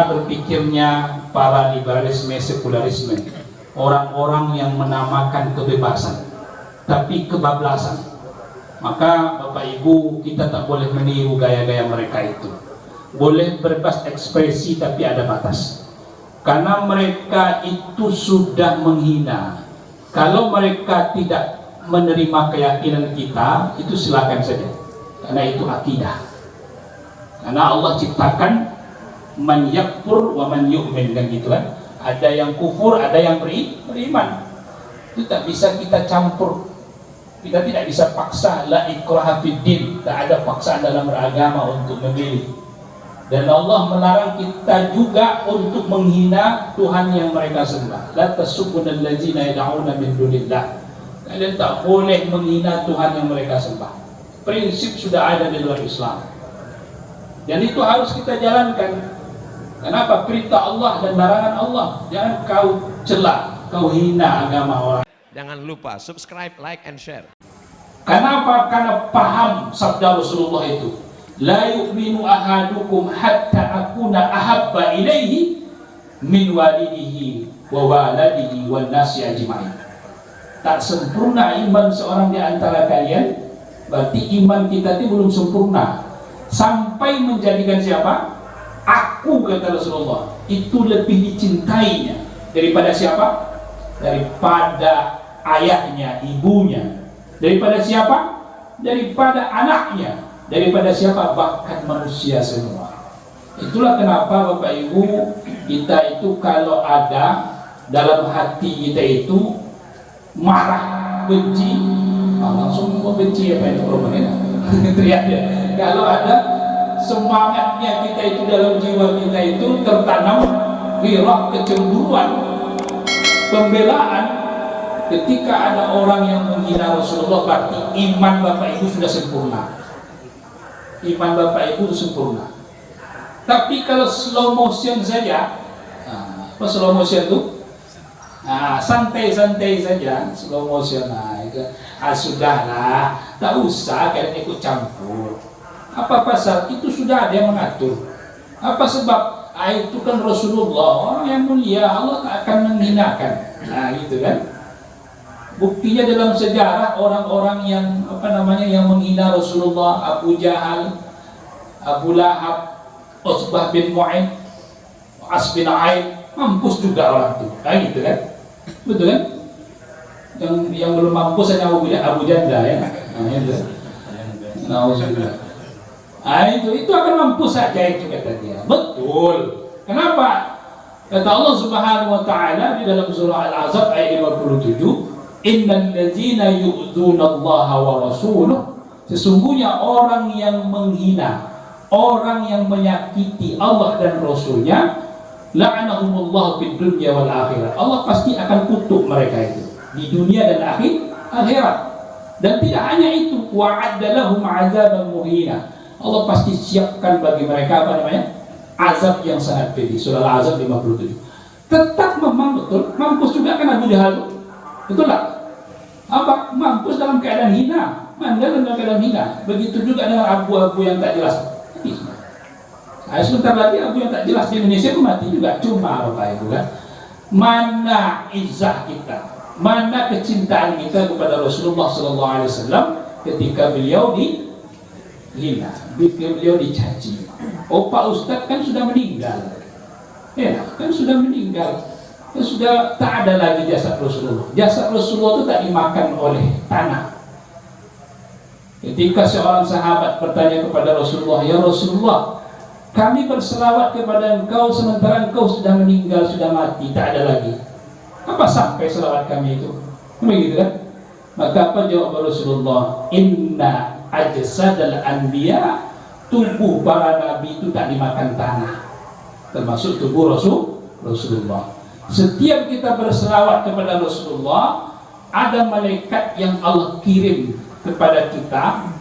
Berpikirnya para liberalisme sekularisme, orang-orang yang menamakan kebebasan tapi kebablasan. Maka Bapak Ibu, kita tak boleh meniru gaya-gaya mereka itu. Boleh bebas ekspresi tapi ada batas, karena mereka itu sudah menghina. Kalau mereka tidak menerima keyakinan kita, itu silakan saja, karena itu akidah. Karena Allah ciptakan man yakfur wa man yu'min, kan gitu kan. Ada yang kufur, ada yang beriman. Itu tak bisa kita campur. Kita tidak bisa paksa. La ikraha fid din, tak ada paksaan dalam beragama untuk memilih. Dan Allah melarang kita juga untuk menghina Tuhan yang mereka sembah. La tasubunal ladzina yad'una min dunillah. Kalian tak boleh menghina Tuhan yang mereka sembah. Prinsip sudah ada di dalam Islam. Dan itu harus kita jalankan. Kenapa? Perintah Allah dan larangan Allah. Jangan kau celak, kau hina agama orang. Jangan lupa subscribe, like, and share. Kenapa? Karena paham sabda Rasulullah itu, la yu'minu ahadukum hatta akuna ahabba ilaihi min walidihi wa waladihi wan nasi ajma'in. Tak sempurna iman seorang di antara kalian, berarti iman kita itu belum sempurna sampai menjadikan siapa? Aku, kata Rasulullah, itu lebih dicintainya daripada siapa? Daripada ayahnya, ibunya. Daripada siapa? Daripada anaknya. Daripada siapa? Bahkan manusia semua. Itulah kenapa Bapak Ibu, kita itu kalau ada dalam hati kita itu marah, benci, langsung benci apa itu problemnya? Teriak ya. Kalau ada semangatnya kita itu dalam jiwa kita itu tertanam ghirah, kecemburuan, pembelaan. Ketika ada orang yang menghina Rasulullah, berarti iman Bapak Ibu sudah sempurna. Iman Bapak Ibu itu sempurna. Tapi kalau slow motion saja, apa slow motion itu? Santai-santai saja, slow motion. Itu, sudahlah, tak usah kalian ikut campur. Apa pasal? Itu sudah ada yang mengatur. Apa sebab? Itu kan Rasulullah, orang yang mulia, Allah tak akan menghinakan. Gitu kan. Buktinya dalam sejarah orang-orang yang yang menghina Rasulullah, Abu Jahal, Abu Lahab, Utsbah bin Mu'aid, As bin Aid, mampus juga orang itu. Gitu kan. Betul kan? Yang belum mampus hanya Abu Janda ya. Itu akan mampus saja itu, kata dia. Betul. Kenapa? Kata Allah Subhanahu wa taala di dalam surah Al-Ahzab ayat 57, innal ladzina yu'dzunallaha wa rasuluhu, sesungguhnya orang yang menghina, orang yang menyakiti Allah dan Rasulnya, la'anahumullahu fid dunya wal akhirah. Allah pasti akan kutuk mereka itu di dunia dan akhirat. Dan tidak hanya itu, wa'adda lahum 'adzaban muhina. Allah pasti siapkan bagi mereka azab yang sangat pedih. Surah Al-Ahzab 57. Tetap memang betul, mampus juga kan Abu Jahal. Betul tak? Apa? Mampus dalam keadaan hina, mandal dalam keadaan hina. Begitu juga dengan abu-abu yang tak jelas. Sebentar lagi abu yang tak jelas di Indonesia itu mati juga. Cuma Bapak Ibu kan, mana izah kita, mana kecintaan kita kepada Rasulullah SAW ketika beliau dihina, beliau dicaci. Pak Ustadz kan sudah meninggal, ya kan sudah meninggal, kan sudah tak ada lagi jasad Rasulullah. Jasad Rasulullah itu tak dimakan oleh tanah. Ketika seorang sahabat bertanya kepada Rasulullah, ya Rasulullah, kami berselawat kepada engkau sementara engkau sudah meninggal, sudah mati, tak ada lagi. Apa sampai selawat kami itu? Begitu kan? Maka apa jawab Rasulullah? Inna ajsadal anbiya, tubuh para nabi itu tak dimakan tanah, termasuk tubuh Rasulullah. Setiap kita berselawat kepada Rasulullah, ada malaikat yang Allah kirim kepada kita,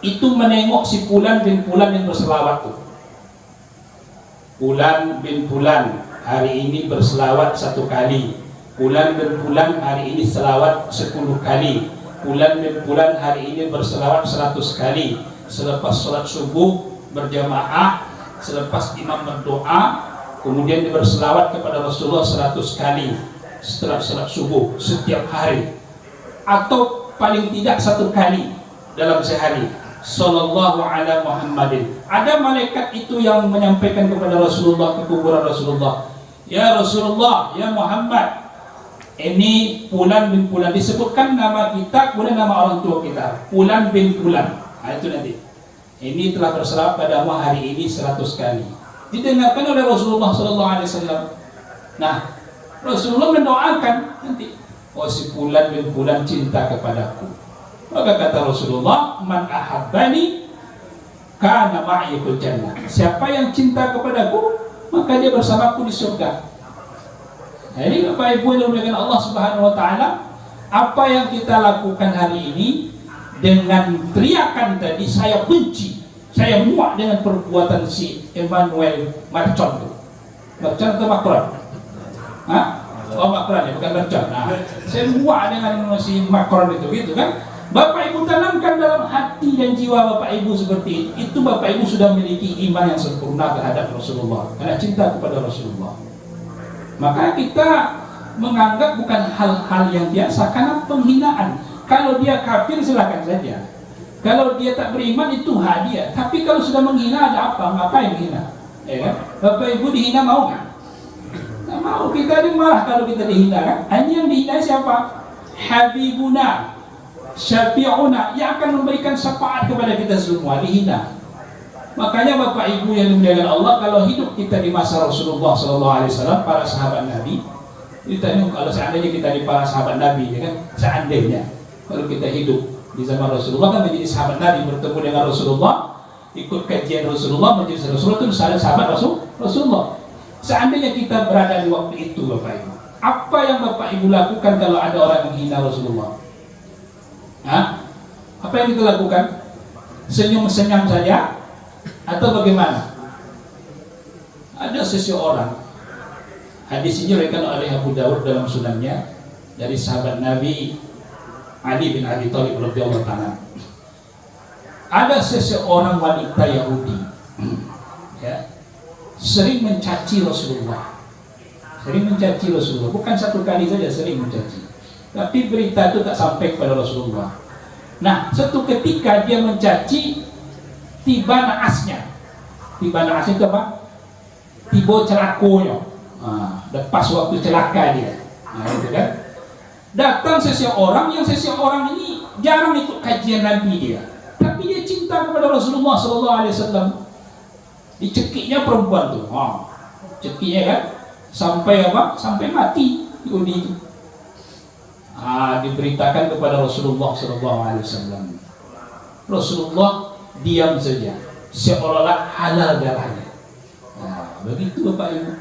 itu menengok si Fulan bin Fulan yang berselawat itu. Fulan bin Fulan hari ini berselawat 1 kali, Fulan bin Fulan hari ini selawat 10 kali, Fulan bin Fulan hari ini berselawat 100 kali. Selepas sholat subuh berjamaah, selepas imam berdoa, Kemudian dia berselawat kepada Rasulullah 100 kali setelah salat subuh setiap hari, atau paling tidak 1 kali dalam sehari. Sallallahu ala Muhammadin. Ada malaikat itu yang menyampaikan kepada Rasulullah ke kuburan Rasulullah, ya Rasulullah, ya Muhammad, ini Fulan bin Fulan, disebutkan nama kita kemudian nama orang tua kita, Fulan bin Fulan. Itu nanti, ini telah berselawat padamu hari ini 100 kali. Didengarkan oleh Rasulullah sallallahu alaihi wasallam. Nah, Rasulullah mendoakan nanti, oh si Fulan bin Fulan cinta kepadaku. Maka kata Rasulullah, man ahabbani kana ma'i fil jannah. Siapa yang cinta kepadaku, maka dia bersamaku di surga. Nah, ini Bapak Ibu yang dimuliakan Allah Subhanahu wa taala, apa yang kita lakukan hari ini dengan teriakan tadi, saya benci, saya muak dengan perbuatan si Emmanuel Macron. Macron atau Macron? Hah? Oh Macron ya, bukan Macron. Nah, saya muak dengan si Macron itu, gitu kan? Bapak Ibu tanamkan dalam hati dan jiwa Bapak Ibu seperti itu, Bapak Ibu sudah memiliki iman yang sempurna terhadap Rasulullah, karena cinta kepada Rasulullah. Maka kita menganggap bukan hal-hal yang biasa karena penghinaan. Kalau dia kafir silakan saja, kalau dia tak beriman itu hak dia. Tapi kalau sudah menghina, ada apa? Ngapain menghina? Ya kan? Bapak Ibu dihina mau nggak? Nggak mau. Kita marah kalau kita dihina kan? Hanya yang dihina siapa? Habibuna, Syafi'una, yang akan memberikan syafaat kepada kita semua, dihina. Makanya Bapak Ibu yang dimuliakan Allah, kalau hidup kita di masa Rasulullah SAW, para sahabat Nabi, kita ini kalau seandainya kita di para sahabat Nabi, ya kan? Seandainya kalau kita hidup di zaman Rasulullah kan menjadi sahabat Nabi, bertemu dengan Rasulullah, ikut kajian Rasulullah, menjadi Rasulullah itu sahabat Rasulullah. Seandainya kita berada di waktu itu, Bapak Ibu, apa yang Bapak Ibu lakukan kalau ada orang menghina Rasulullah? Hah? Apa yang kita lakukan? Senyum-senyum saja atau bagaimana? Ada seseorang, hadis ini diriwayatkan oleh Abu Dawud dalam sunannya, dari sahabat Nabi Ali bin Abi Thalib radhiyallahu ta'ala. Ada seseorang wanita Yahudi, ya, sering mencaci Rasulullah. Sering mencaci Rasulullah, bukan 1 kali saja, sering mencaci. Tapi berita itu tak sampai kepada Rasulullah. Nah, suatu ketika dia mencaci, tiba naasnya. Tiba naasnya itu apa? Tiba celakonya. Lepas waktu celaka dia. Nah, itu kan. Datang seseorang, yang seseorang ini jarang ikut kajian Nabi dia, tapi dia cinta kepada Rasulullah SAW. Dicekiknya perempuan tuh. Cekiknya kan. Sampai apa? Sampai mati Yahudi itu. Diberitakan kepada Rasulullah SAW. Rasulullah diam saja, seolah-olah halal darahnya. Begitu Bapak Ibu,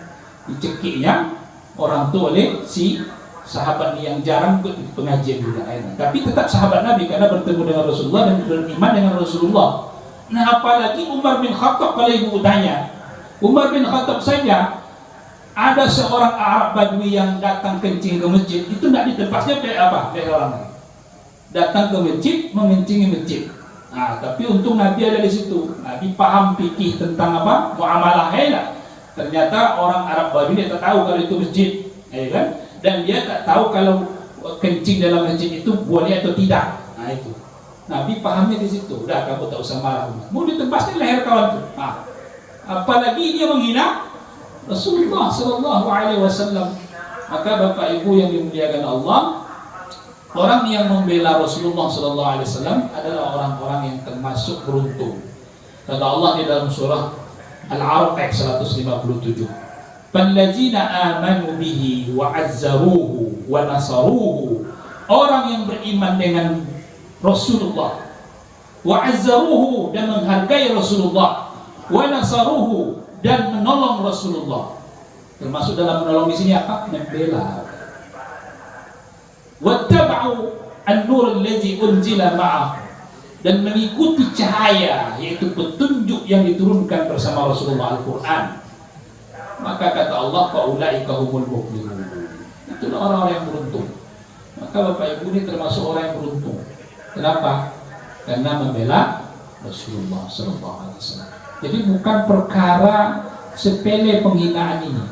dicekiknya orang tua oleh si sahabat yang jarang pengajian juga. Tapi tetap sahabat Nabi karena bertemu dengan Rasulullah dan beriman dengan Rasulullah. Nah, apalagi Umar bin Khattab, kalau Ibu tanya, Umar bin Khattab saja, ada seorang Arab Badui yang datang kencing ke masjid, itu tidak ditebasnya kayak apa? Kayak orang lain. Datang ke masjid, mengencingi masjid. Tapi untung Nabi ada di situ. Nabi paham fikih tentang apa? Muamalah halal. Ternyata orang Arab Badui dia tak tahu kalau itu masjid, ya kan? Dan dia tak tahu kalau kencing dalam masjid itu boleh atau tidak. Itu. Nabi pahamnya di situ. Udah, kamu tak usah marah. Mau ditebasnya leher kawan tuh. Apalagi dia menghina Rasulullah Sallallahu Alaihi Wasallam. Maka Bapak Ibu yang dimuliakan Allah, orang yang membela Rasulullah Sallallahu Alaihi Wasallam adalah orang-orang yang termasuk beruntung. Kata Allah di dalam surah Al-A'raf ayat 157, "Fallazina amanu bihi wa azzaruhu wa nasaruhu." Orang yang beriman dengan Rasulullah, wa azzaruhu, dan menghargai Rasulullah, wa nasaruhu, dan menolong Rasulullah. Termasuk dalam menolong di sini apa? Membela. Wattaba'u an-nur allazi unzila ma'ah, dan mengikuti cahaya, yaitu petunjuk yang diturunkan bersama Rasulullah, Al-Quran. Maka kata Allah, faulaika humul muflihun. Itulah orang-orang yang beruntung. Maka Bapak Ibu ini termasuk orang yang beruntung. Kenapa? Karena membela Rasulullah SAW. Jadi bukan perkara sepele penghinaan ini.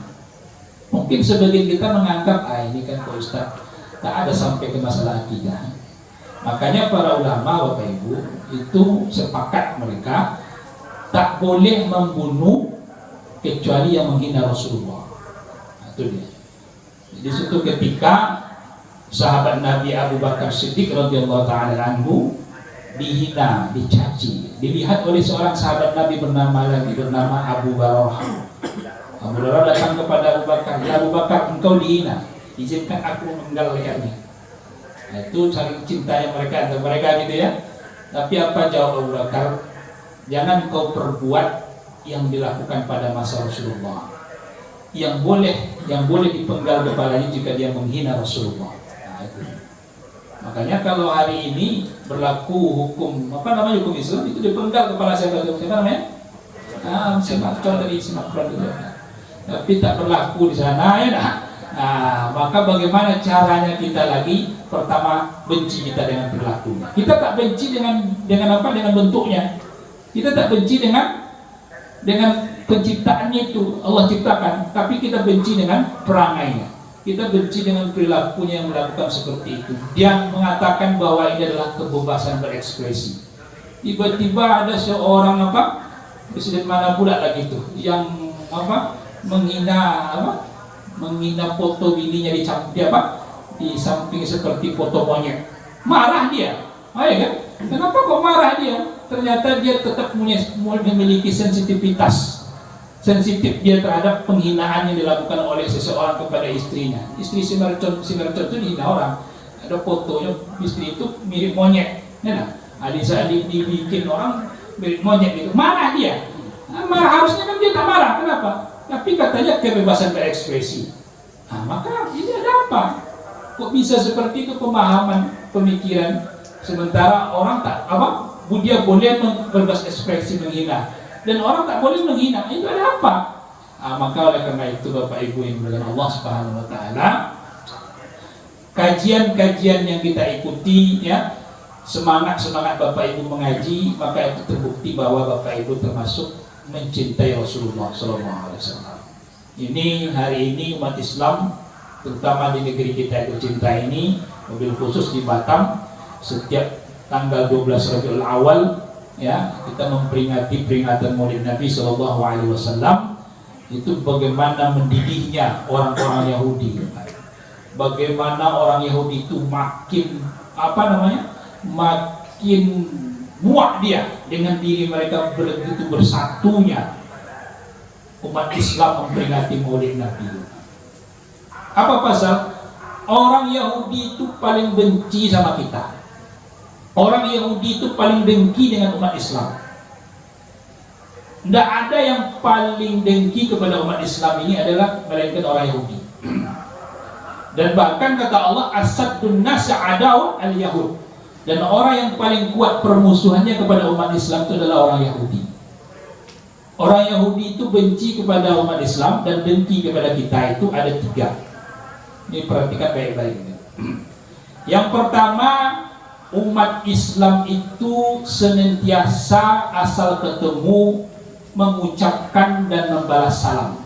Mungkin sebagian kita menganggap, ini kan Pak Ustaz, tak ada sampai ke masalah akidah. Makanya para ulama, Bapak Ibu, itu sepakat mereka tak boleh membunuh kecuali yang menghina Rasulullah. Itu dia. Jadi suatu ketika sahabat Nabi Abu Bakar Siddiq radhiyallahu taala anhu dihina, dicaci, dilihat oleh seorang sahabat Nabi bernama Abu Barohah. Abu Barohah datang kepada Abu Bakar, "Ya Abu Bakar, engkau dihina, izinkan aku memenggal lehernya." Nah, itu saling cintanya mereka antara mereka gitu ya. Tapi apa jawab Abu Bakar? "Jangan kau perbuat yang dilakukan pada masa Rasulullah. Yang boleh dipenggal kepalanya jika dia menghina Rasulullah." Nah, itu. Makanya kalau hari ini berlaku hukum hukum Islam, itu dipenggal kepala siapa namanya? Sinetron dari sinetron itu. Tapi tak berlaku di sana ya. Maka bagaimana caranya kita lagi? Pertama, benci kita dengan perilakunya. Kita tak benci dengan bentuknya. Kita tak benci dengan penciptaannya itu, Allah ciptakan, tapi kita benci dengan perangainya. Kita benci dengan perilakunya yang melakukan seperti itu. Dia mengatakan bahwa ini adalah kebebasan berekspresi. Tiba-tiba ada seorang presiden mana pula lagi itu yang menghina foto bininya di samping seperti foto monyet. Marah dia. Ya kan? Kenapa kok marah dia? Ternyata dia tetap memiliki sensitif dia terhadap penghinaan yang dilakukan oleh seseorang kepada istrinya. Istri si mercon itu dihina orang. Ada fotonya istri itu mirip monyet. Alisa dibikin orang mirip monyet itu. Marah dia. Marah, harusnya kan dia tak marah. Kenapa? Tapi katanya kebebasan berekspresi. Maka ini ada apa? Kok bisa seperti itu pemahaman pemikiran? Sementara orang dia boleh berbahasa ekspresi menghina dan orang tak boleh menghina. Itu ada apa? Maka oleh karena itu Bapak Ibu yang dimuliakan Allah Subhanahu wa taala, kajian-kajian yang kita ikuti ya, semangat Bapak Ibu mengaji, maka itu terbukti bahwa Bapak Ibu termasuk mencintai Rasulullah sallallahu alaihi wasallam. Ini hari ini umat Islam terutama di negeri kita yang tercinta ini, mobil khusus di Batam, setiap tanggal 12 Rabiul Awal ya, kita memperingati peringatan Maulid Nabi sallallahu alaihi wasallam. Itu bagaimana mendidihnya orang-orang Yahudi. Bagaimana orang Yahudi itu makin makin muak dia dengan diri mereka begitu bersatunya umat Islam memperingati Maulid Nabi. Apa pasal? Orang Yahudi itu paling benci sama kita. Orang Yahudi itu paling dengki dengan umat Islam. Tidak ada yang paling dengki kepada umat Islam ini adalah melainkan orang Yahudi. Dan bahkan kata Allah, asaddun nasi adaw al-Yahud. Dan orang yang paling kuat permusuhannya kepada umat Islam itu adalah orang Yahudi. Orang Yahudi itu benci kepada umat Islam dan dengki kepada kita itu ada 3. Ini perhatikan baik-baik. Yang pertama, umat Islam itu senantiasa asal ketemu mengucapkan dan membalas salam.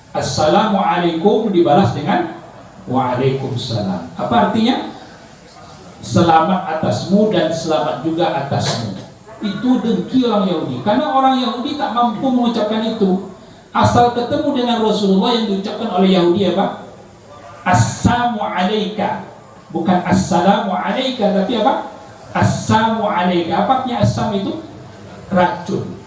Assalamualaikum dibalas dengan Waalaikumsalam. Apa artinya? Selamat atasmu dan selamat juga atasmu. Itu dengki orang Yahudi. Karena orang Yahudi tak mampu mengucapkan itu. Asal ketemu dengan Rasulullah yang diucapkan oleh Yahudi apa? Assalamu alaika. Bukan assalamu alaika, tapi apa? Assalamu alaika. Apa artinya assam itu? Racun.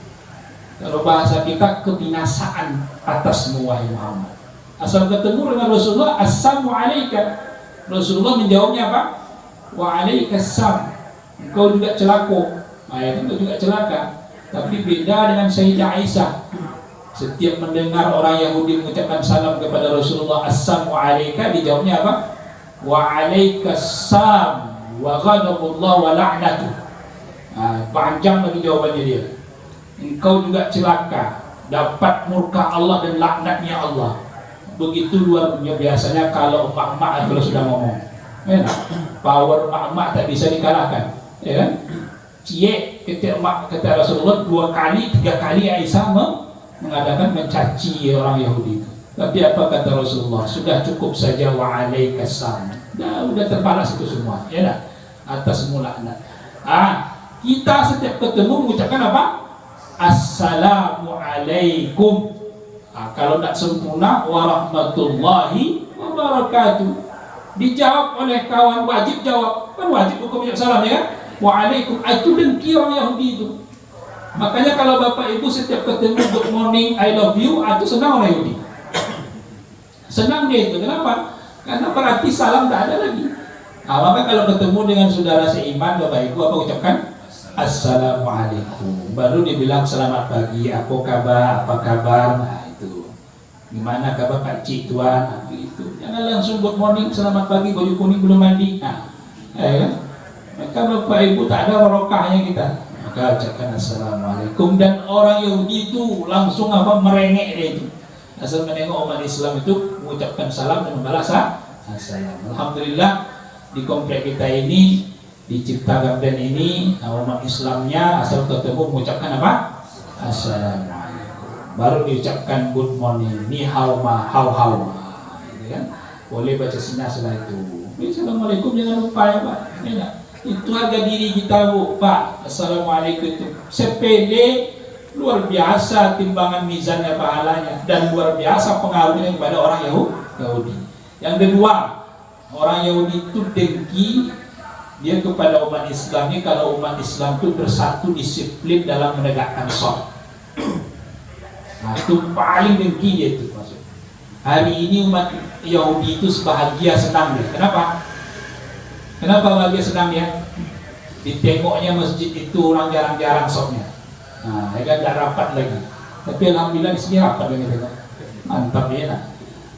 Kalau bahasa kita, kebinasaan atasmu wahai Muhammad. Asal ketemu dengan Rasulullah, assalamu alaika. Rasulullah menjawabnya apa? Wa alaikassam. Engkau juga celaka. Ayat itu juga celaka. Tapi beda dengan Sayyidah Aisyah. Setiap mendengar orang Yahudi mengucapkan salam kepada Rasulullah, assalamu alaika, dijawabnya apa? Wa alaikassam wa ghadabullah wa la'natuh. Panjang lagi jawabannya dia. Engkau juga celaka, dapat murka Allah dan laknatnya Allah. Begitu luar biasanya kalau emak-emak kalau sudah ngomong. Power emak-emak tak bisa dikalahkan, ya kan? Cie kata Rasulullah 2 kali 3 kali Aisyah mengadakan mencaci orang Yahudi itu. Tapi apa kata Rasulullah? Sudah cukup saja wa alaikassalam. Nah, udah terbalas itu semua, ya dah. Atas semua laknat. Kita setiap ketemu mengucapkan apa? Assalamualaikum. Kalau tak sempurna, warahmatullahi wabarakatuh. Dijawab oleh kawan, wajib jawab. Kan wajib hukum salam, ya kan? Waalaikum. Itu dengki orang Yahudi itu. Makanya kalau bapak ibu setiap ketemu good morning, I love you, itu senang orang Yahudi. Senang dia itu. Kenapa? Karena berarti salam tak ada lagi. Maka kalau ketemu dengan saudara seiman, bapak ibu apa ucapkan? Assalamualaikum. Baru dibilang selamat pagi, apa kabar, apa kabar. Nah itu. Gimana kabar Pak Cik Tuan? Nah, itu. Jangan langsung good morning, selamat pagi, baju kuning belum mandi. Nah, ya. Maka bapak ibu tak ada barokahnya kita. Maka ucapkan assalamualaikum. Dan orang Yahudi itu langsung apa merengek dia itu. Asal menengok umat Islam itu mengucapkan salam dan membalas salam. Alhamdulillah di komplek kita ini, di Cipta Garden ini, umat Islamnya asal ketemu mengucapkan apa? Assalamualaikum. Baru diucapkan good morning, ni hao ma, hao hao. Gitu kan? Boleh baca sunnah setelah itu. Assalamualaikum, jangan lupa ya Pak. Ya, itu harga diri kita Pak. Assalamualaikum itu sepele, luar biasa timbangan mizannya pahalanya, dan luar biasa pengaruhnya kepada orang Yahudi. Yang kedua, orang Yahudi itu dengki dia kepada umat Islam ini kalau umat Islam itu bersatu disiplin dalam menegakkan sholat. Nah itu paling dengki dia itu maksud. Hari ini umat Yahudi itu sebahagia senang dia. Kenapa? Kenapa bahagia senang dia? Ditengoknya masjid itu orang jarang-jarang sholatnya. Nah, ya kan tidak rapat lagi. Tapi alhamdulillah di sini rapat lagi, mantap ya.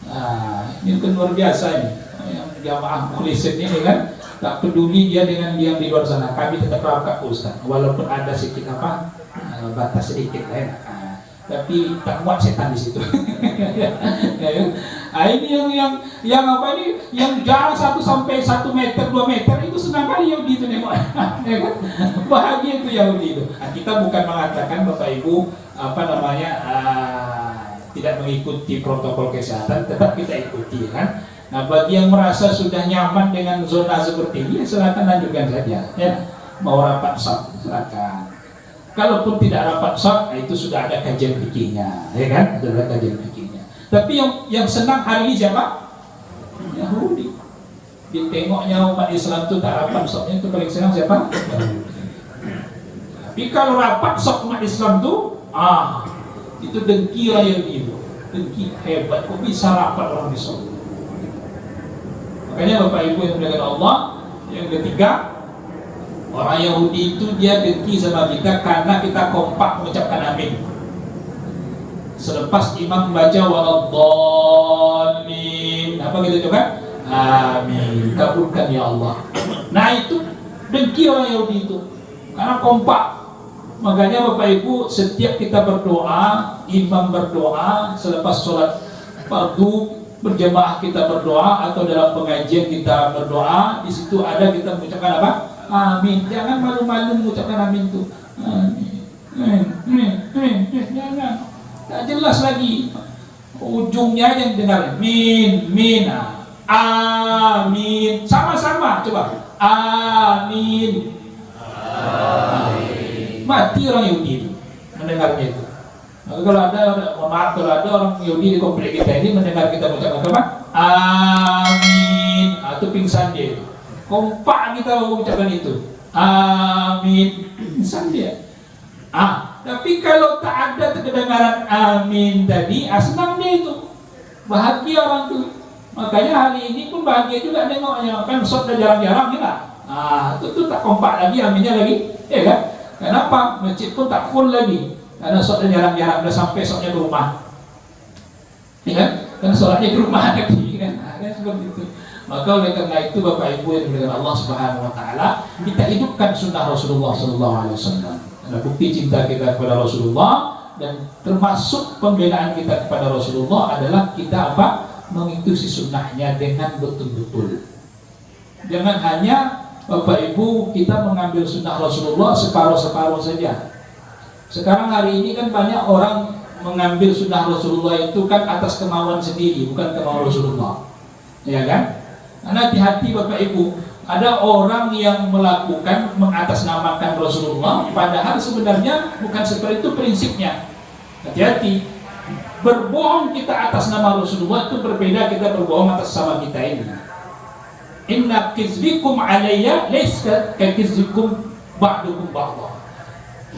Nah, ini kan luar biasa ini. Yang jamaah mukhlisin ini kan tak peduli dia dengan dia di luar sana. Kami tetap rapat Ustaz, walaupun ada sedikit apa batas sedikit ya. Tapi tak muat setan di situ. Ini yang apa ini? Yang jarak 1 sampai 1 meter 2 meter itu senang kali Yahudi itu nengok. Bahagia itu Yahudi itu. Kita bukan mengatakan Bapak Ibu apa namanya tidak mengikuti protokol kesehatan, tetap kita ikuti kan. Nah bagi yang merasa sudah nyaman dengan zona seperti ini, silakan lanjutkan saja. Ya, mau rapat sah, silakan. Kalaupun tidak rapat sah, itu sudah ada kajian fikihnya, ya kan? Sudah ada kajian fikihnya. Tapi yang senang hari ini siapa? Yahudi. Ditengoknya umat Islam itu tak rapat sahnya, itu paling senang siapa? Yahudi. Tapi kalau rapat sah umat Islam itu, itu dengki orang Yahudi itu. Dengki hebat, kok bisa rapat orang Islam? Makanya Bapak Ibu yang dimuliakan Allah, yang ketiga, orang Yahudi itu dia dengki sama kita karena kita kompak mengucapkan amin. Selepas imam membaca waladhdallin, apa kita coba? Amin, kabulkan ya Allah. Nah itu dengki orang Yahudi itu karena kompak. Makanya Bapak Ibu setiap kita berdoa, imam berdoa, selepas sholat fardu berjamaah kita berdoa atau dalam pengajian kita berdoa, di situ ada kita mengucapkan apa? Amin. Jangan malu-malu mengucapkan amin itu. Amin. Jangan. Tak jelas lagi. Ujungnya yang dengar min. Amin. Sama-sama coba. Amin. Mati orang Yahudi itu mendengarnya itu. Maka kalau ada orang Yahudi di komplek kita ini mendengar kita mengucapkan apa? Amin. Atau pingsan dia itu. Kompak kita mengucapkan itu. Amin. Pingsan dia. Tapi kalau tak ada kedengaran amin tadi, senang dia itu. Bahagia orang itu. Makanya hari ini pun bahagia juga nengoknya. Kan shot dah jarang-jarang ya. Itu tak kompak lagi, aminnya lagi. Ya kan? Kenapa? Masjid pun tak full lagi. Karena sholatnya jarang-jarang, udah sampai sholatnya ke rumah, ya kan? Karena sholatnya ke rumah lagi, kan? Seperti itu. Maka oleh karena itu Bapak Ibu yang dimuliakan Allah Subhanahu Wa Taala, kita hidupkan sunnah Rasulullah Sallallahu Alaihi Wasallam. Karena bukti cinta kita kepada Rasulullah dan termasuk pembelaan kita kepada Rasulullah adalah kita apa? Mengikuti sunnahnya dengan betul-betul. Jangan hanya Bapak Ibu kita mengambil sunnah Rasulullah separuh-separuh saja. Sekarang hari ini kan banyak orang mengambil sunnah Rasulullah itu kan atas kemauan sendiri, bukan kemauan Rasulullah, ya kan? Karena hati-hati Bapak Ibu, ada orang yang melakukan mengatasnamakan Rasulullah, padahal sebenarnya bukan seperti itu prinsipnya. Hati-hati, berbohong kita atas nama Rasulullah itu berbeda kita berbohong atas sama kita ini. Inna kizbikum alayya laysa ka kizbikum ba'dukum ba'dha.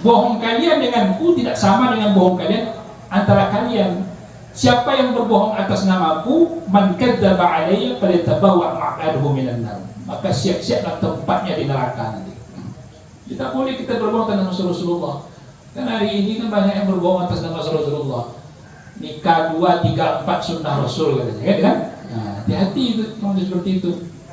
Bohong kalian denganku tidak sama dengan bohong kalian antara kalian. Siapa yang berbohong atas namaku, man kadzdzaba alayya falyatabawwa maq'adahu minan nar. Maka siap-siaplah tempatnya di neraka nanti. Tidak boleh kita berbohong atas nama Rasulullah. Karena hari ini kan banyak yang berbohong atas nama Rasulullah. Nikah 2, 3, 4 sunnah Rasul katanya, kan? Nah, hati-hati itu yang seperti itu,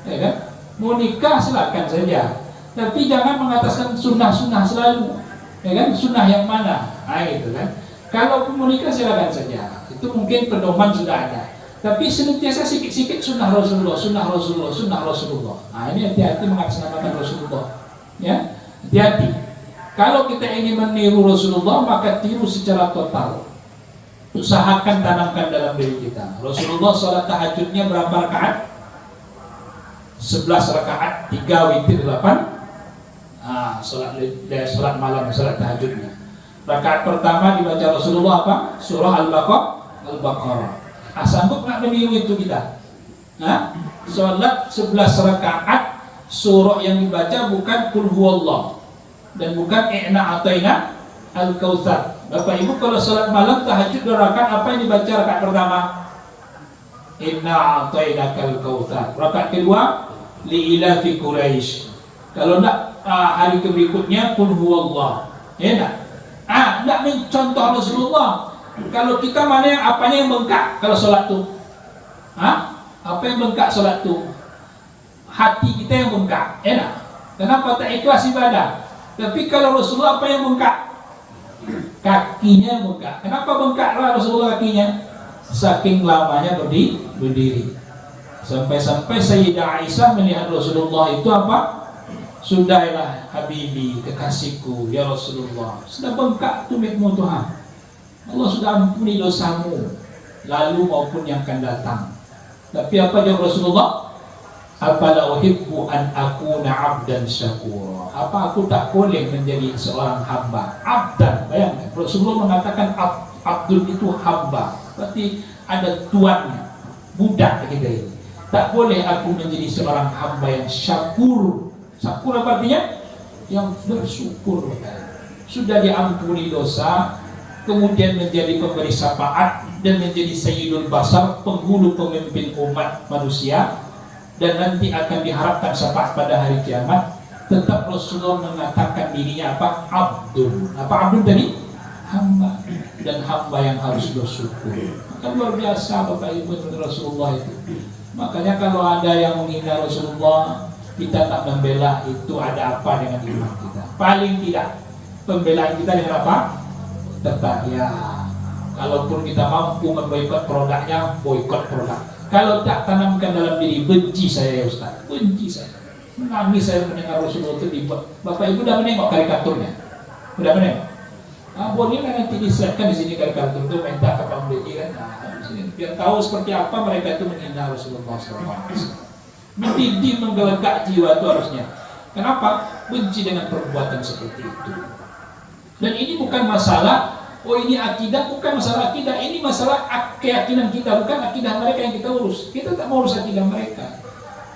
ya kan? Mau nikah silakan saja, tapi jangan mengataskan sunnah-sunnah selalu, ya kan? Sunnah yang mana? Nah, gitu kan? Kalau mau nikah silakan saja, itu mungkin pedoman sudah ada. Tapi senantiasa sikit-sikit sunnah Rasulullah, sunnah Rasulullah, sunnah Rasulullah. Nah, ini hati-hati mengatasnamakan Rasulullah, ya, hati-hati. Kalau kita ingin meniru Rasulullah, maka tiru secara total. Usahakan tanamkan dalam diri kita. Rasulullah sholat tahajudnya berapa rakaat? 11 rakaat, 3 witir 8. Sholat malam, sholat tahajudnya. Rakaat pertama dibaca Rasulullah apa? Surah Al-Baqarah. Sanggup nggak meniru itu kita? Sholat 11 rakaat, surah yang dibaca bukan Qul Huwallah dan bukan I'na A'taina Al-Kautsar. Bapak Ibu kalau sholat malam tahajud 2 rakaat, apa yang dibaca rakaat pertama? Inna a'tainakal kautsar. Rakaat kedua li'ilafi Quraisy. Kalau enggak hari berikutnya Qul Huwallah. Ya enggak? Enggak mencontoh Rasulullah. Kalau kita mana yang apanya yang bengkak kalau sholat tuh? Apa yang bengkak sholat tuh? Hati kita yang bengkak. Ya enggak? Kenapa tak ikhlas ibadah? Tapi kalau Rasulullah apa yang bengkak? Kakinya bengkak. Kenapa bengkak Rasulullah kakinya? Saking lamanya berdiri. Sampai-sampai Sayyidah Aisyah melihat Rasulullah itu apa? Sudahlah Habibi, kekasihku, ya Rasulullah, sudah bengkak tumitmu Tuhan. Allah sudah ampuni dosamu lalu maupun yang akan datang. Tapi apa jawab Rasulullah? Afala uhibbu an akuna 'abdan syakura. Apa aku tak boleh menjadi seorang hamba? Abdan, bayangkan. Rasulullah mengatakan abdul itu hamba. Berarti ada tuannya, budak kita ini. Tak boleh aku menjadi seorang hamba yang syakur. Syakur apa artinya? Yang bersyukur. Sudah diampuni dosa, kemudian menjadi pemberi syafaat dan menjadi sayyidul basar, penghulu pemimpin umat manusia. Dan nanti akan diharapkan syafaat pada hari kiamat. Tetap Rasulullah mengatakan dirinya apa? Abdul. Apa abdul tadi? Hamba. Dan hamba yang harus bersyukur. Maka luar biasa Bapak Ibu Rasulullah itu. Makanya kalau ada yang menghina Rasulullah, kita tak membela, itu ada apa dengan iman kita? Paling tidak pembelaan kita dengan apa? Tetap ya. Kalaupun kita mampu memboikot produknya, boikot produk. Kalau tak tanamkan dalam diri, benci saya ya Ustaz, benci saya, menangis saya mendengar Rasulullah itu dibuat. Bapak Ibu udah menengok karikaturnya, udah menengok. Boleh nanti diserahkan di sini karikatur itu, minta ke pembeli kan, di sini biar tahu seperti apa mereka itu menghina Rasulullah SAW. Mendidih, menggelegak jiwa itu harusnya. Kenapa? Benci dengan perbuatan seperti itu. Dan ini bukan masalah ini akidah, bukan masalah akidah, ini masalah keyakinan kita, bukan akidah mereka yang kita urus. Kita tak mau urus akidah mereka.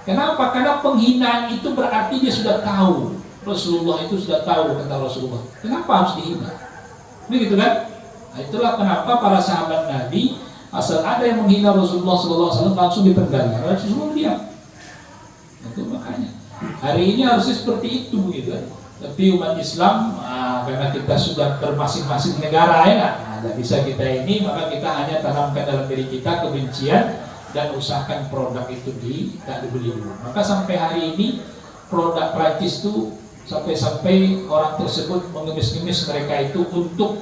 Kenapa? Karena penghinaan itu berarti dia sudah tahu. Rasulullah itu sudah tahu, kata Rasulullah. Kenapa harus dihina? Begitu kan? Nah, itulah kenapa para sahabat Nabi, asal ada yang menghina Rasulullah SAW langsung dipenggalnya. Rasulullah diam. Itu makanya. Hari ini harusnya seperti itu, gitu kan? Tapi umat Islam, karena kita sudah bermasing-masing negara ya, tidak bisa kita ini, maka kita hanya tanamkan dalam diri kita kebencian dan usahakan produk itu tak dibeli dulu. Maka sampai hari ini produk Prancis itu sampai orang tersebut mengemis-ngemis mereka itu untuk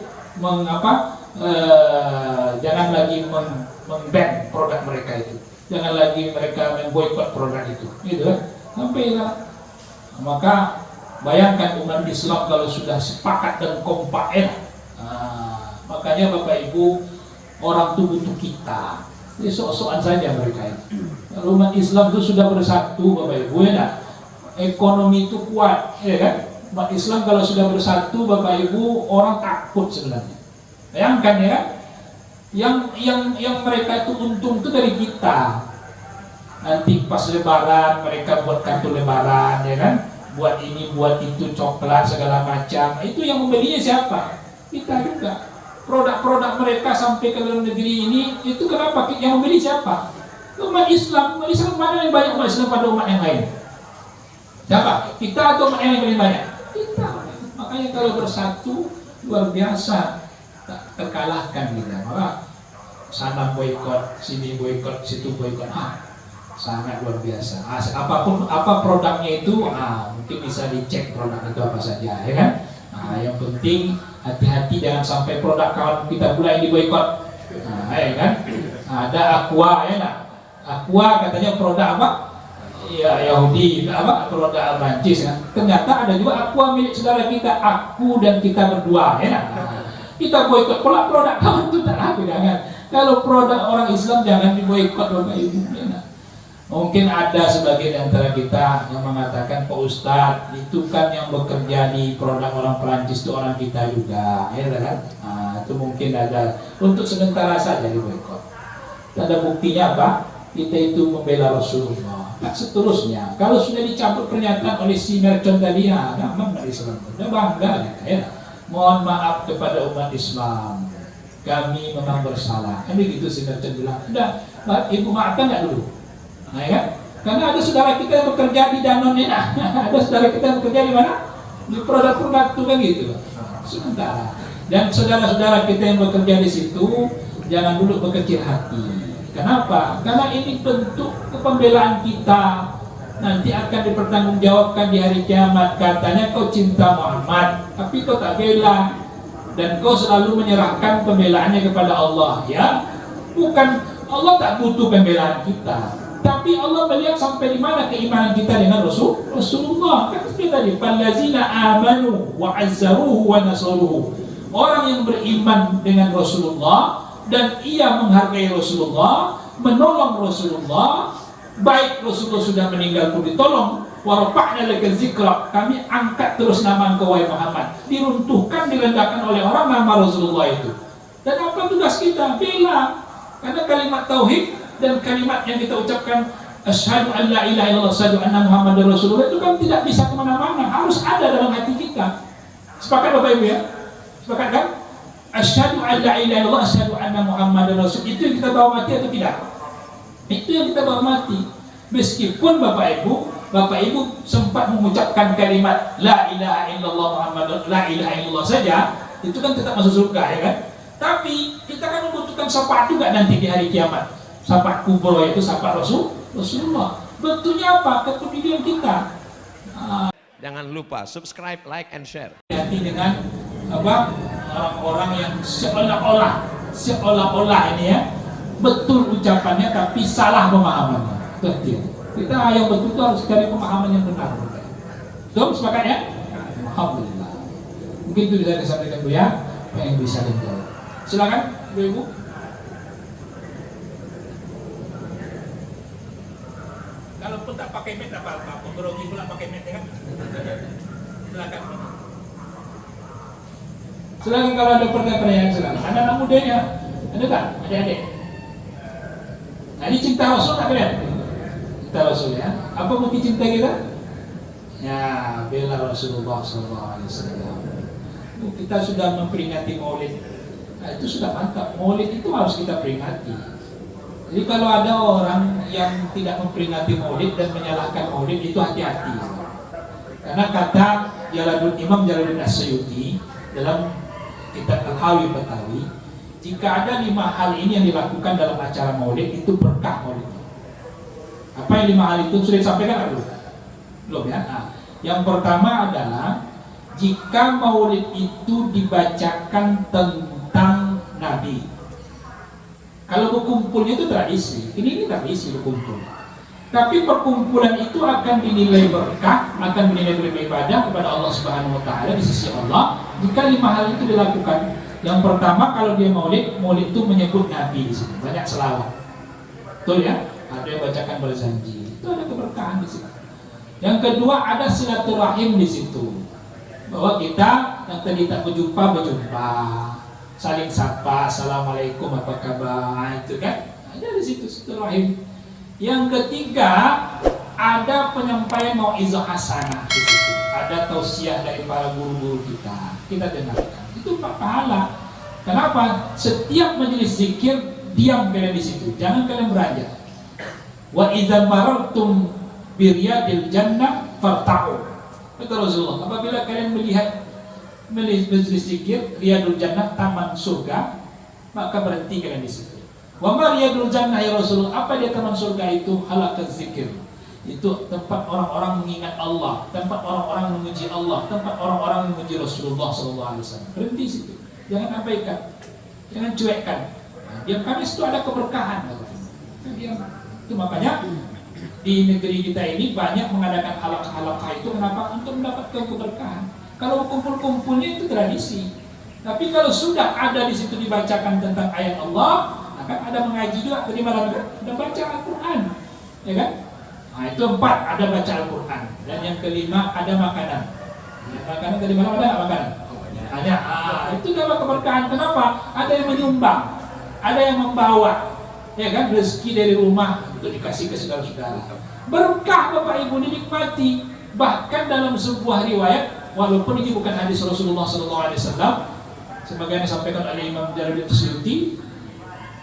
jangan lagi meng-ban produk mereka itu, jangan lagi mereka memboikot produk itu, gitu kan? Sampailah. Maka bayangkan umat Islam kalau sudah sepakat dan kompak, Makanya Bapak Ibu, orang itu butuh kita. Ini sok-sokan saja mereka itu. Kalau umat Islam itu sudah bersatu Bapak Ibu, ya, ekonomi itu kuat, ya kan? Umat Islam kalau sudah bersatu Bapak Ibu, orang takut sebenarnya. Bayangkan ya, yang mereka itu untung itu dari kita. Nanti pas Lebaran mereka buat kartu Lebaran, ya kan? Buat ini, buat itu, coklat segala macam. Itu yang membelinya siapa? Kita juga. Produk-produk mereka sampai ke dalam negeri ini, itu kenapa? Yang membeli siapa? Umat Islam. Umat Islam mana yang banyak umat Islam pada umat yang lain? Siapa? Kita atau umat yang paling banyak? Kita. Makanya kalau bersatu luar biasa, tak terkalahkan kita. Maka sana boikot, sini boikot, situ boikot. Sangat luar biasa. Apapun apa produknya itu, mungkin bisa dicek produk itu apa saja, ya kan? Yang penting hati-hati jangan sampai produk kawan kita pula yang diboikot. Ya kan? Ada Aqua, ya nak? Aqua katanya produk apa? Ya Yahudi, apa? Produk Prancis, kan? Ternyata ada juga Aqua milik saudara kita, aku dan kita berdua, ya nak? Kita boikot pula produk kawan itu, tak apa, jangan. Kalau produk orang Islam jangan diboikot Bapak Ibu, ya nak? Mungkin ada sebagian antara kita yang mengatakan, Pak Ustadz itu kan yang bekerja di produk orang Perancis itu orang kita juga, ya kan? Itu mungkin ada untuk sementara saja di boikot. Ada buktinya apa? Kita itu membela Rasulullah. Nah, seterusnya, kalau sudah dicabut pernyataan oleh si Mercon tadi, aman dari Islam, udah bangga, ya. Mohon maaf kepada umat Islam, kami memang bersalah. Kan begitu si Mercon bilang, udah, ibu maafkan nggak dulu? Nah, ya, karena ada saudara kita yang bekerja di Danone, ada saudara kita yang bekerja di mana? Di produk-produk itu kan gitu. Sementara. Dan saudara-saudara kita yang bekerja di situ jangan dulu berkecil hati. Kenapa? Karena ini bentuk kepembelaan kita. Nanti akan dipertanggungjawabkan di hari kiamat. Katanya kau cinta Muhammad, tapi kau tak bela, dan kau selalu menyerahkan pembelaannya kepada Allah. Ya, bukan Allah tak butuh pembelaan kita. Tapi Allah melihat sampai di mana keimanan kita dengan Rasulullah. Kata kita tadi, "Fallazina amanu wa azzaruhu wa nasaruhu." Orang yang beriman dengan Rasulullah dan ia menghargai Rasulullah, menolong Rasulullah, baik Rasulullah sudah meninggal pun ditolong. Wa rafa'na laka dzikra, kami angkat terus nama engkau wahai Muhammad. Diruntuhkan, direndahkan oleh orang nama Rasulullah itu. Dan apa tugas kita? Bela. Karena kalimat tauhid dan kalimat yang kita ucapkan asyhadu an la ilaha illallah asyhadu anna muhammadar rasulullah itu kan tidak bisa kemana-mana, harus ada dalam hati kita. Sepakat Bapak Ibu ya? Sepakat kan? Asyhadu an la ilaha illallah asyhadu anna muhammadar rasul, itu yang kita bawa mati atau tidak? Itu yang kita bawa mati. Meskipun Bapak Ibu sempat mengucapkan kalimat la ilaha illallah muhammadar la ilaha illallah saja, itu kan tetap masuk surga, ya kan? Tapi kita kan membutuhkan syafaat juga nanti di hari kiamat. Syafaat kubro itu syafaat Rasulullah. Bentuknya apa? Kepedulian kita. Jangan lupa subscribe, like, and share. Hati dengan apa? Orang-orang yang seolah-olah ini ya betul ucapannya tapi salah pemahamannya. Betul. Kita yang betul itu harus cari pemahaman yang benar. Betul, sepakat ya? Alhamdulillah. Mungkin itu bisa disampaikan Bu ya, yang bisa dijawab. Silakan Ibu. Kalaupun tak pakai mat apa-apa, penggerogi pula pakai mat, kan? Silakan. Silakan kalau ada pertanyaan, silakan. Anak-anak mudanya, ada tak? Adik-adik. Nah, ini cinta Rasul tak kalian? Cinta Rasul ya. Apa bukti cinta kita? Ya, bela Rasulullah SAW. Kita sudah memperingati Maulid. Nah, itu sudah mantap. Maulid itu harus kita peringati. Jadi kalau ada orang yang tidak memperingati Maulid dan menyalahkan Maulid, itu hati-hati. Karena kata Imam Jalaluddin As-Suyuti dalam kitab Al-Hawi Batawi, jika ada 5 hal ini yang dilakukan dalam acara Maulid, itu berkah Maulid. Apa yang 5 hal itu sudah disampaikan belum? Belum ya? Nah, yang pertama adalah jika Maulid itu dibacakan tentang Nabi. Kalau berkumpulnya itu tradisi, ini tradisi berkumpul. Tapi perkumpulan itu akan dinilai berkah, akan dinilai beribadah kepada Allah Subhanahu Wa Taala di sisi Allah. Jika 5 hal itu dilakukan, Yang pertama kalau dia maulid itu menyebut Nabi di situ, banyak selawat. Betul ya? Ada yang bacakan berjanji. Itu ada keberkahan di situ. Yang kedua ada silaturahim di situ. Bahwa kita yang tadi tak berjumpa, saling sapa, assalamualaikum apa kabar, itu kan ada di situ silaturahim. Yang ketiga ada penyampaian mau'izah hasanah di situ. Ada tausiah dari para guru-guru kita dengarkan. Itu pahala. Kenapa? Setiap majelis zikir diam kalian di situ, jangan kalian beranjak. Wa idza marartum biryadil jannah farta'u. Kata Rasulullah, apabila kalian melihat majelis zikir riyadul jannah, taman surga, maka berhenti kalian di situ. Wa ma riyadul jannah ya Rasulullah, apa dia taman surga itu? Halaqaz zikir. Itu tempat orang-orang mengingat Allah, tempat orang-orang memuji Allah, tempat orang-orang memuji Rasulullah SAW. Berhenti situ, jangan abaikan, jangan cuekkan. Yang Kamis itu ada keberkahan. Itu makanya di negeri kita ini banyak mengadakan halaqah-halaqah itu. Kenapa? Untuk mendapatkan keberkahan. Kalau kumpul-kumpulnya itu tradisi. Tapi kalau sudah ada di situ dibacakan tentang ayat Allah, akan ada mengaji juga. Tadi malam kan ada baca Al-Quran, ya kan? Nah itu 4, ada baca Al-Quran. Dan yang kelima ada makanan. Makanan tadi malam ada makanan. Ada. Itu dapat keberkahan. Kenapa? Ada yang menyumbang, ada yang membawa, ya kan, rezeki dari rumah untuk dikasih ke saudara-saudara. Berkah Bapak Ibu dinikmati. Bahkan dalam sebuah riwayat, walaupun ini bukan hadis Rasulullah SAW, sebagaimana disampaikan oleh Imam Jalaluddin Suyuti,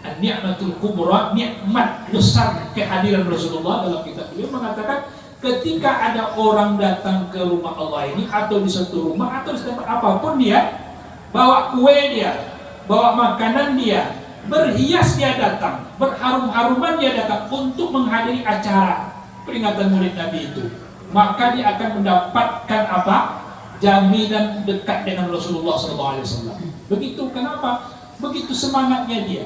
an-ni'matul kubra, nikmat besar kehadiran Rasulullah, dalam kitab beliau mengatakan ketika ada orang datang ke rumah Allah ini, atau di satu rumah atau di tempat apapun, dia bawa kue, dia bawa makanan, dia berhias, dia datang, berharum-haruman dia datang untuk menghadiri acara peringatan Maulid Nabi itu, maka dia akan mendapatkan apa? Jaminan dekat dengan Rasulullah SAW. Begitu. Kenapa? Begitu semangatnya dia.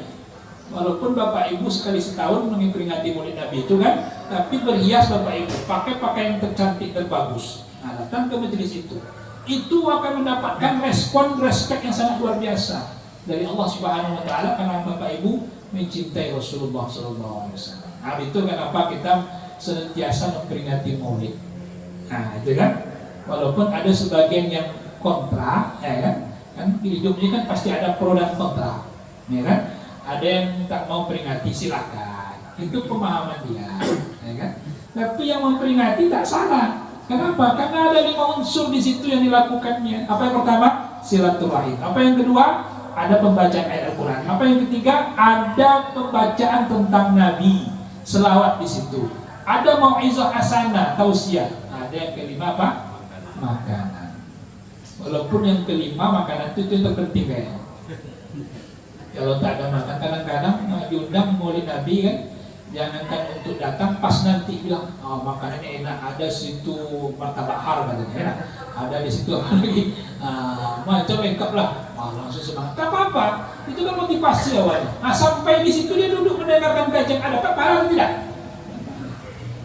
Walaupun Bapak Ibu sekali setahun memperingati Maulid Nabi itu kan, tapi berhias Bapak Ibu, pakai pakaian tercantik terbagus. Nah, datang ke majelis itu akan mendapatkan respek yang sangat luar biasa dari Allah Subhanahu Wa Taala, karena Bapak Ibu mencintai Rasulullah SAW. Nah, itu kenapa kita senantiasa memperingati Maulid. Nah, itu kan, walaupun ada sebagian yang kontra, ya kan hidup ini kan pasti ada pro dan kontra, ya kan. Ada yang tak mau peringati, silakan, itu pemahaman dia, ya kan. Tapi yang memperingati tak salah. Kenapa? Karena ada 5 unsur di situ yang dilakukannya. Apa yang pertama? Silaturahim. Apa yang kedua? Ada pembacaan ayat Al-Quran. Apa yang ketiga? Ada pembacaan tentang Nabi, selawat di situ. Ada mau'izah hasanah, tausiah. Ada yang kelima apa? Makanan. Walaupun yang kelima makanan itu yang terpenting kayaknya. Kalau tak ada makan, kadang-kadang diundang Maulid Nabi kan, jangankan untuk datang, pas nanti bilang, oh, makanannya enak, ada situ martabak har katanya, enak, ada di situ lagi, macam lengkap lah, langsung semangat. Tak apa-apa, itu kan motivasi awalnya. Nah, sampai di situ dia duduk mendengarkan kajian, ada apa atau tidak?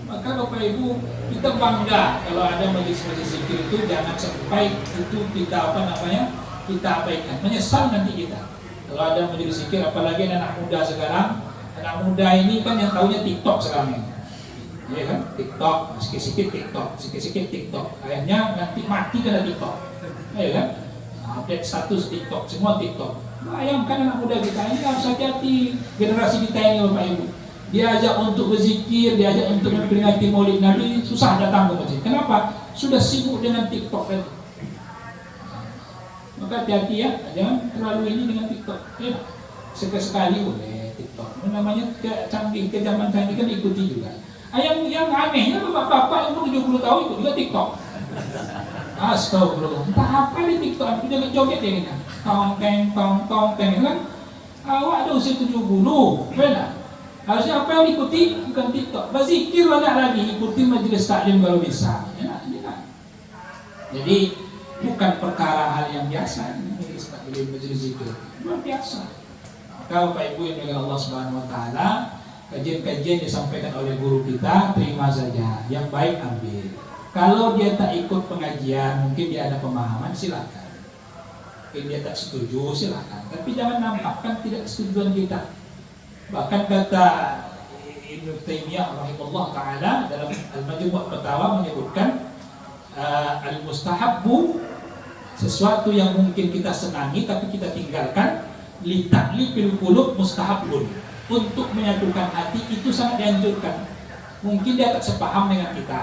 Maka Bapak Ibu, kita bangga kalau ada majelis-majelis zikir itu. Jangan sampai itu kita kita abaikan, menyesal nanti kita. Kalau ada majelis zikir, apalagi anak muda sekarang. Anak muda ini kan yang tahunya TikTok sekarang ini, ya kan, TikTok, sikit-sikit TikTok, sikit-sikit TikTok. Akhirnya nanti mati karena TikTok, ya kan. Update status TikTok, semua TikTok. Bayangkan anak muda kita ini, harus hati-hati generasi kita ini Bapak Ibu. Diajak untuk berzikir, diajak untuk memperingati Maulid Nabi, susah datang ke masjid. Kenapa? Sudah sibuk dengan TikTok kan. Maka hati-hati ya, jangan terlalu ini dengan TikTok. Sekali-sekali boleh TikTok. Namanya canggih, ke zaman canggih kan ikuti juga. Yang anehnya bapak-bapak umur 70 tahun ikut juga TikTok. Astagfirullah. Entah apa di TikTok, aku joget-joget ya kan. Tong-teng kan. Awak ada usia 70, benar. Harusnya apa yang diikuti? Bukan TikTok. Berzikir banyak lagi, ikuti majelis taklim kalau bisa. Ya. Jadi bukan perkara hal yang biasa ini majelis zikir. Luar biasa. Maka Bapak Ibu yang dengan Allah Subhanahu Wa Taala, kajian-kajian disampaikan oleh guru kita terima saja. Yang baik ambil. Kalau dia tak ikut pengajian, mungkin dia ada pemahaman, silakan. dia tak setuju silakan, tapi jangan nampakkan tidak kesetujuan kita. Bahkan kata Ibnu Taimiyah rahimahullah taala dalam Al-Majmu' Fatawa menyebutkan al-mustahabbu, sesuatu yang mungkin kita senangi tapi kita tinggalkan, li ta'lifil qulub mustahabbun, untuk menyatukan hati itu sangat dianjurkan. Mungkin dia tak sepaham dengan kita,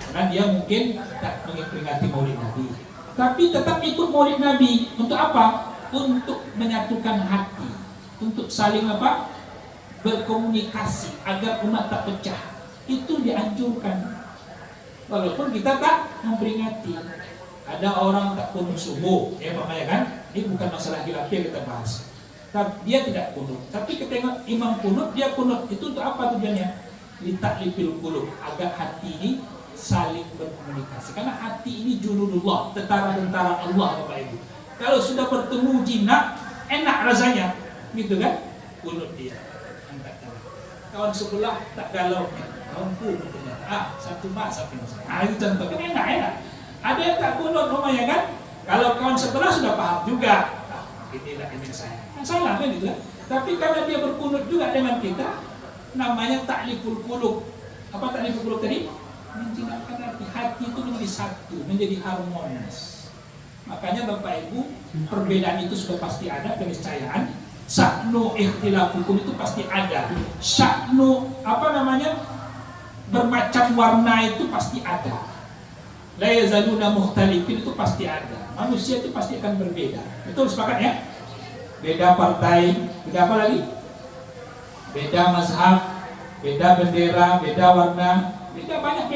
karena dia mungkin tak memperingati Maulid Nabi, tapi tetap ikut Maulid Nabi. Untuk apa? Untuk menyatukan hati, untuk saling apa? Berkomunikasi agar umat tak pecah. Itu dianjurkan. Walaupun kita tak memperingati. Ada orang tak kunut subuh, makanya kan? Ini bukan masalah khilaf yang kita bahas. Tapi dia tidak kunut. Tapi ketika imam kunut, dia kunut. Itu untuk apa tujuannya? Litaklifil qulub, agar hati ini saling berkomunikasi. Karena hati ini junudullah, tentara-tentara Allah, Bapak Ibu. Kalau sudah bertemu jinak, enak rasanya, gitu kan? Kunut dia, angkat tangan. Kawan sebelah tak galau, kawan pun satu masa pindah. Itu contoh kan enak. Ada yang tak kunut rumahnya kan? Kalau kawan sebelah sudah paham juga, inilah ini saya. Salah kan itu kan? Tapi karena dia berkunut juga dengan kita, namanya ta'liful qulub. Apa ta'liful qulub tadi? Menjinakkan hati itu menjadi satu, menjadi harmonis. Makanya Bapak Ibu, perbedaan itu sudah pasti ada, keniscayaan. Sya'nu ikhtilafukum itu pasti ada. Sya'nu bermacam warna itu pasti ada. La yazaluna mukhtalifin itu pasti ada. Manusia itu pasti akan berbeda. Betul, sepakat ya? Beda partai, beda apa lagi? Beda mazhab, beda bendera, beda warna, beda banyak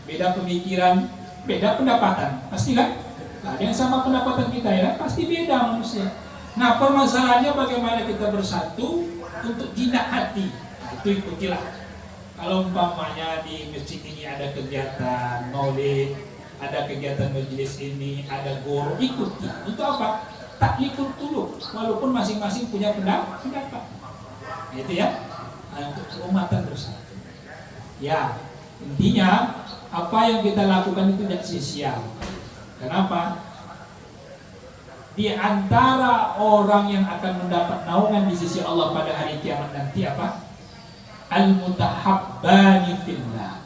beda pemikiran, beda pendapatan, pasti kan? Ada yang sama pendapatan kita ya, pasti beda manusia. Nah, permasalahannya bagaimana kita bersatu untuk jinak hati. Nah, itu ikutilah. Kalau umpamanya di masjid ini ada kegiatan maulid, ada kegiatan majelis ini, ada guru, ikuti. Untuk apa? Takliful qulub, walaupun masing-masing punya pendapat. Nah, itu ya, untuk keumatan bersatu. Ya, intinya apa yang kita lakukan itu tidak sia-sia. Kenapa? Di antara orang yang akan mendapat naungan di sisi Allah pada hari kiamat nanti apa? Al-mutahabbani fillah.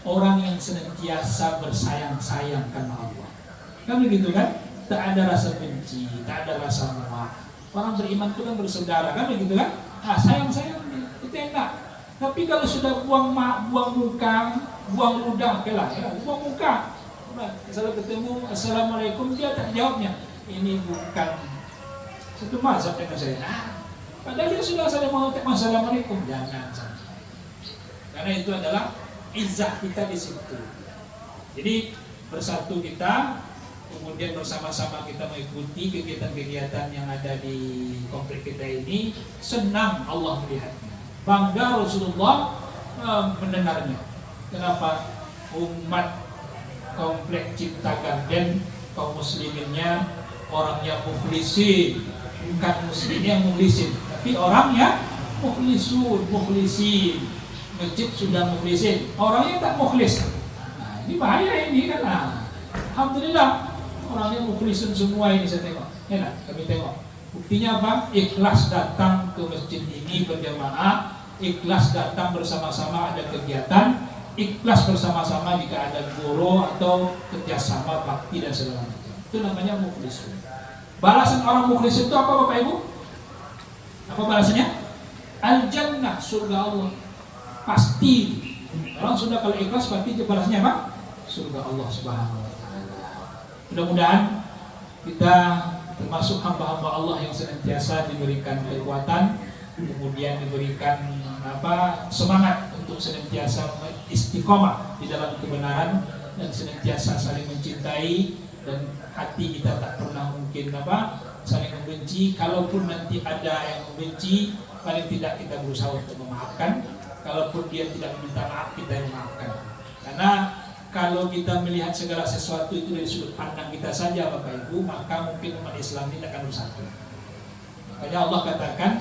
Orang yang senantiasa bersayang-sayang karena Allah. Kan begitu kan? Tak ada rasa benci, tak ada rasa muak. Orang beriman itu kan bersaudara, kan begitu kan? Sayang-sayang itu enak. Tapi kalau sudah buang muka, buang ludah, buang muka. Kalau ketemu assalamualaikum, dia tak jawabnya. Ini bukan satu mazhab dengan saya. Padahal dia sudah saya mau assalamualaikum, jangan sampai. Karena itu adalah izzah kita di situ. Jadi bersatu kita, kemudian bersama-sama kita mengikuti kegiatan-kegiatan yang ada di komplek kita ini, senang Allah melihatnya, bangga Rasulullah mendengarnya. Kenapa? Umat komplek Cipta Garden, kaum musliminnya orangnya mukhlisin, bukan muslimin yang mukhlisin, tapi orangnya mukhlisin. Masjid sudah mukhlisin, orangnya tak mukhlis. Nah, ini bahaya ini kan. Alhamdulillah orangnya mukhlisin semua ini saya tengok. Enak, kami tengok. Buktinya apa? Ikhlas datang ke masjid ini berjamaah, ikhlas datang bersama-sama ada kegiatan, ikhlas bersama-sama jika ada guru atau kerjasama bakti dan segala macam. Itu namanya mukhlisun. Balasan orang mukhlis itu apa Bapak Ibu? Apa balasannya? Al-jannah, surga Allah. Pasti. Orang sudah kalau ikhlas berarti balasannya apa? Surga Allah Subhanahu wa taala. Mudah-mudahan kita termasuk hamba-hamba Allah yang senantiasa diberikan kekuatan, kemudian diberikan semangat untuk senantiasa istiqomah di dalam kebenaran dan senantiasa saling mencintai, dan hati kita tak pernah mungkin saling membenci. Kalaupun nanti ada yang membenci, paling tidak kita berusaha untuk memaafkan. Kalaupun dia tidak meminta maaf, kita yang memaafkan. Karena kalau kita melihat segala sesuatu itu dari sudut pandang kita saja Bapak Ibu, maka mungkin umat Islam ini akan bersatu. Makanya Allah katakan,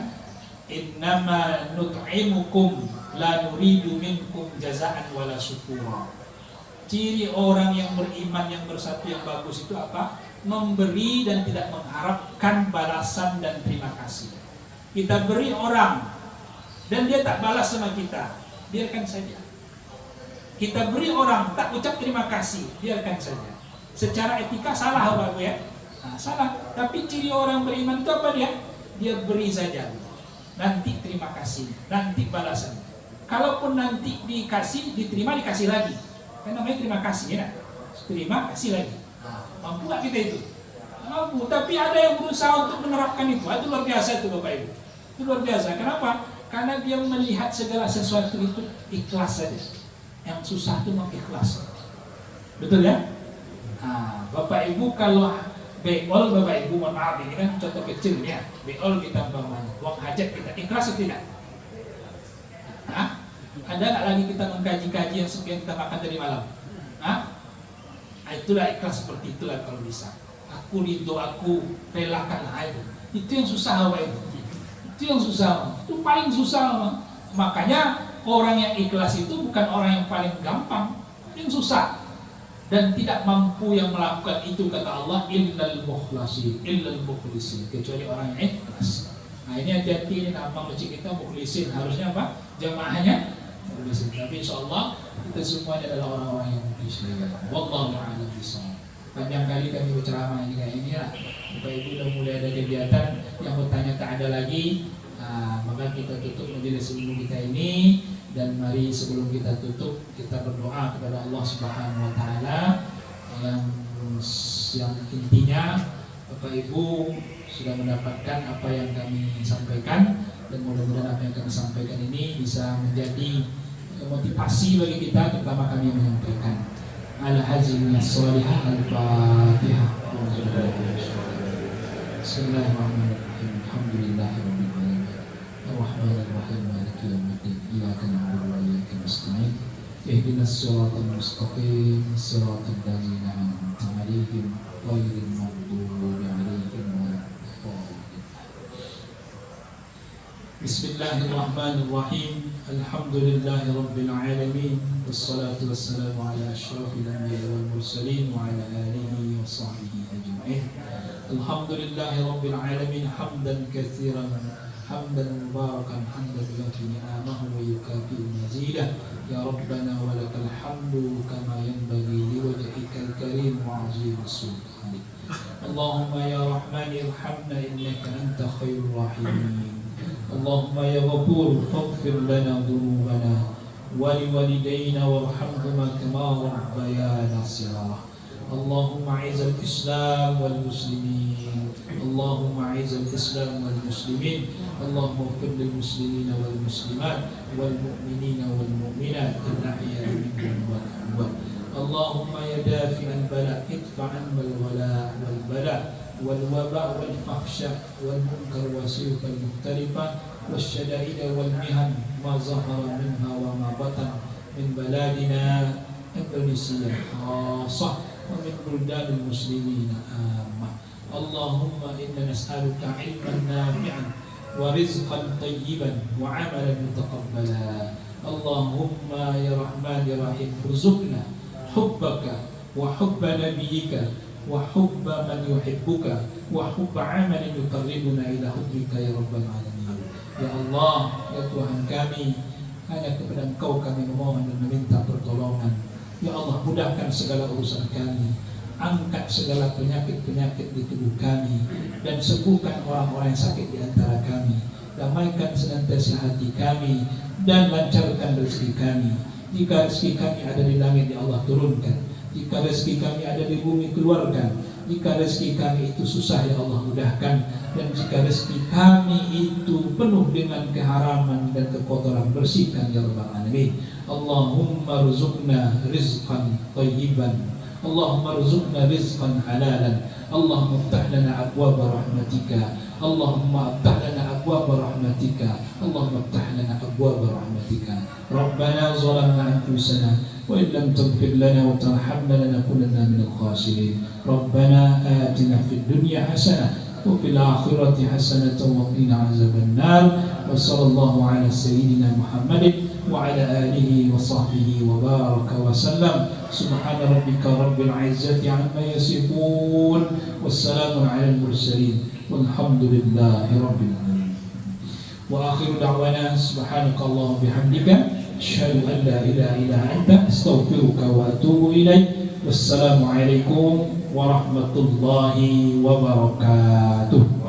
innama nut'imukum la nuridu minkum jazaan wala syukura. Ciri orang yang beriman yang bersatu yang bagus itu apa? memberi dan tidak mengharapkan balasan dan terima kasih. Kita beri orang dan dia tak balas sama kita, biarkan saja. Kita beri orang tak ucap terima kasih, biarkan saja. Secara etika salah Bapak Ibu ya. Nah, salah. Tapi ciri orang beriman itu apa dia? Dia beri saja. Nanti terima kasih, nanti balasan. Kalaupun nanti dikasih, diterima, dikasih lagi. Kan namanya terima kasih ya. Terima kasih lagi. Nah, mampu gak kita itu? Mampu. Tapi ada yang berusaha untuk menerapkan itu. Itu luar biasa itu Bapak Ibu. Itu luar biasa. Kenapa? Karena dia melihat segala sesuatu itu ikhlas saja. Yang susah itu mengikhlas. Betul ya? Nah, Bapak Ibu kalau beol, Bapak Ibu mohon maaf ini kan contoh kecil ya. Beol kita bangun, uang hajat kita ikhlas atau tidak? Hah? Ada nggak lagi kita mengkaji-kaji yang sekian kita makan dari malam? Hah? Nah, itulah ikhlas seperti itulah kalau bisa. Aku ridho, aku relakan itu. Itu yang susah Bapak Ibu. Itu yang susah. Itu paling susah. Makanya orang yang ikhlas itu bukan orang yang paling gampang, yang susah dan tidak mampu yang melakukan itu kata Allah illal mukhlasin, illal mukhlisin, kecuali orang yang ikhlas. Nah ini hati-hati, ini nama masjid kita mukhlisin, harusnya apa? Jamaahnya mukhlisin. Tapi insyaallah kita semuanya adalah orang-orang yang mukhlisin. Wallahu a'lam bishawab. Panjang kali kami berceramah ini kayak ini lah. Bapak Ibu udah mulai ada kegiatan, yang bertanya tak ada lagi. Nah, maka kita tutup majelis sebelum kita ini, dan mari sebelum kita tutup kita berdoa kepada Allah Subhanahu wa taala yang intinya Bapak Ibu sudah mendapatkan apa yang kami sampaikan, dan mudah-mudahan apa yang kami sampaikan ini bisa menjadi motivasi bagi kita, terutama kami yang menyampaikan. Al-Hazimiyah Salihah Al-Fatihah. Bismillahirrahmanirrahim. Alhamdulillahirabbil alamin. Ar-Rahmanir-Rahim. Maliki yaumiddin. Iyyaka na'budu wa iyyaka nasta'in. Ihdinas siratal mustaqim. Siratal ladzina an'amta 'alaihim ghairil maghdubi 'alaihim waladdallin. Bismillahirrahmanirrahim. Alhamdulillahirabbil alamin. Wassalatu wassalamu ala asyrafil anbiya'i wal mursalin wa ala alihi wa sahbihi ajma'in. Alhamdulillahirabbil alamin hamdan katsiran hamdan mubarakan hamdan yuhyi ni'amahu wa yukafi'u mazidah. Ya Rabbana wa lakal hamdu kama yanbaghi liwajhikal karim wa 'azimi sultanik. Allahumma ya Rahman irhamna innaka anta khairur rahimin. Allahumma ya Ghafur faghfir lana dhunubana wa liwalidayna warhamhuma kama rabbayana shighara. Allahumma izzal Islam wal muslimin. Allahumma izzal Islam wal muslimin. Allahumma ighfir lil muslimina wal muslimat wal mu'minina wal mu'minat al-ahya'i minhum wal amwat. Allahumma ya dafi'al bala idfa' anil wala wal bala wal waba wal fahsya wal munkar wa suyuq al mukhtalifah wasyada'id wal mihan ma zahara minha wa ma batan min baladina Indonesia khassah wa min buldanil muslimina amma. Allahumma inna nas'aluka 'ilman nafi'an wa rizqan tayyiban wa 'amalan mutaqabbala. Allahumma ya Rahman ya Rahim rzuqna hubbaka wa hubba nabiyyika wa hubba man yuhibbuka wa hubba 'amalin yuqarribuna ila hubbika ya rabbal alamin. Ya Allah, ya Tuhan kami, hanya kepada Engkau kami memohon dan meminta pertolongan. Ya Allah, mudahkan segala urusan kami, angkat segala penyakit-penyakit di tubuh kami, dan sembuhkan orang-orang yang sakit di antara kami. Damaikan senantiasa hati kami dan lancarkan rezeki kami. Jika rezeki kami ada di langit, ya Allah turunkan. Jika rezeki kami ada di bumi, keluarkan. Jika rezeki kami itu susah, ya Allah mudahkan. Dan jika rezeki kami itu penuh dengan keharaman dan kekotoran, bersihkan ya Rabbal alamin. Allahumma rzuqna rizqan thayyiban. Allahumma rzuqna rizqan halalan. Allahumma iftah lana abwaaba rahmatika. Allahumma iftah lana abwaaba rahmatika. Allahumma iftah lana abwaaba rahmatika. Rabbana zalamna anfusana wa in lam taghfir lana wa tarhamna lanakunanna minal khasirin. Rabbana atina fid dunya hasanah وفي الآخرة حسنة وقنا عذاب النار وصلى الله على سيدنا محمد وعلى آله وصحبه وبارك وسلم سبحان ربك رب العزة عما يصفون والسلام على المرسلين والحمد لله رب العالمين وآخر دعوانا سبحانك اللهم وبحمدك أشهد أن لا إله إلا أنت أستغفرك وأتوب إليك والسلام عليكم warahmatullahi wabarakatuh.